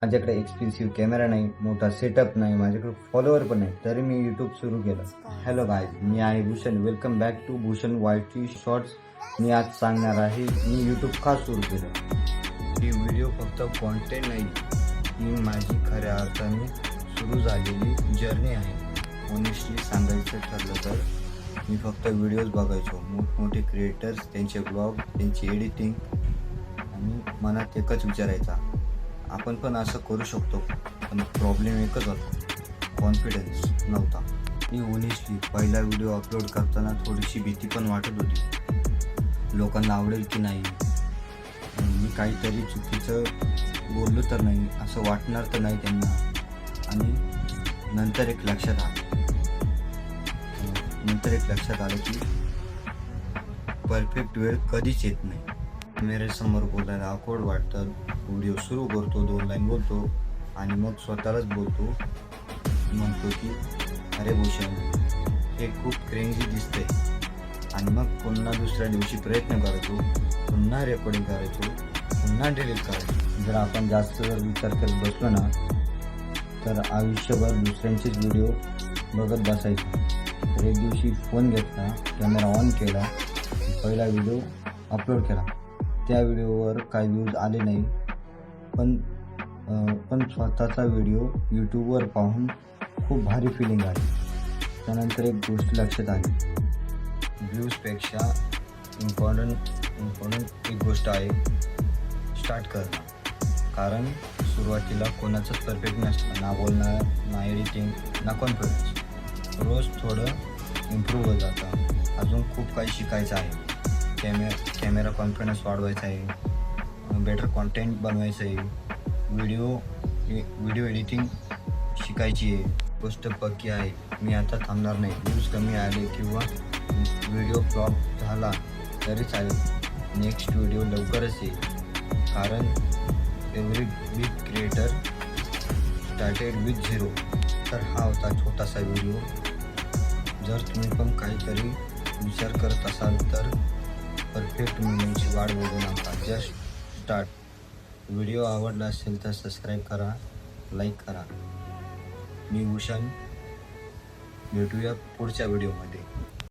माझ्याकडे expensive camera नाही, मोठा सेटअप नाही, माझ्याकडे फॉलोअर पण नाही, तरी मी यूट्यूब सुरू केलं. हॅलो गाईज, मी आहे Bhushan. Welcome back to Bhushan YT shorts. मी आज सांगणार आहे मी यूट्यूब का सुरू केलं. ही व्हिडिओ फक्त कॉन्टेंट नाही, ही माझी खऱ्या अर्थाने सुरू झालेली जर्नी आहे. ऑनेस्टली सांगायचं ठरलं तर मी फक्त व्हिडिओज बघायचो, मोठमोठे क्रिएटर्स, त्यांचे ब्लॉग, त्यांची एडिटिंग, आणि मनात एकच विचारायचा, आपण पण असं करू शकतो. पण प्रॉब्लेम एकच होता, कॉन्फिडन्स नव्हता. मी ऑनेस्टली पहिला व्हिडिओ अपलोड करताना थोडीशी भीती पण वाटत होती. लोकांना आवडेल की नाही, मी काहीतरी चुकीचं बोललो तर नाही, असं वाटणार तर नाही त्यांना. आणि नंतर एक लक्षात आलं की परफेक्ट वेळ कधीच येत नाही. कॅमेऱ्यासमोर बोलायला ऑकवर्ड वाटतं. व्हिडिओ सुरू करतो, 2 लाईन बोलतो आणि मग स्वतःलाच म्हणतो की अरे भूषण, हे खूप क्रेंजी दिसतंय. आणि मग पुन्हा दुसऱ्या दिवशी प्रयत्न करायचो, पुन्हा रेकॉर्डिंग करायचो, पुन्हा डिलीट करायचो. जर आपण जास्त विचार करत बसलो ना, तर आयुष्यभर दुसऱ्यांचेच व्हिडिओ बघत बसायचो. तर एक दिवशी फोन घेतला, कॅमेरा ऑन केला, पहिला व्हिडिओ अपलोड केला. त्या व्हिडिओवर काही व्ह्यूज आले नाही, पण स्वतःचा व्हिडिओ यूट्यूबवर पाहून खूप भारी फिलिंग आली. त्यानंतर एक गोष्ट लक्षात आली, व्ह्यूजपेक्षा इम्पॉर्टंट एक गोष्ट आहे स्टार्ट करणं. कारण सुरुवातीला कोणाचंच परफेक्ट नसतं, ना बोलणं, ना एडिटिंग, ना कॉन्फिडन्स. रोज थोडं इम्प्रूव्ह होत जातं. अजून खूप काही शिकायचं आहे. कॅमेरा कॉन्फिडन्स वाढवायचा आहे, बेटर कॉन्टेंट बनवायचं आहे, व्हिडिओ एडिटिंग शिकायची आहे. गोष्ट पक्की आहे, मी आता थांबणार नाही. व्ह्यूज कमी आले किंवा व्हिडिओ फ्लॉप झाला तरी चालेल, नेक्स्ट व्हिडिओ लवकरच येईल. कारण every big creator started with 0. तर हा होता छोटासा व्हिडिओ. जर तुम्ही पण काहीतरी विचार करत असाल तर परफेक्ट मुवमेंटची वाट बघू नका, जस्ट स्टार्ट. व्हिडिओ आवडला असेल तर सबस्क्राईब करा, लाईक करा. मी भूषण, भेटूया पुढच्या व्हिडिओमध्ये.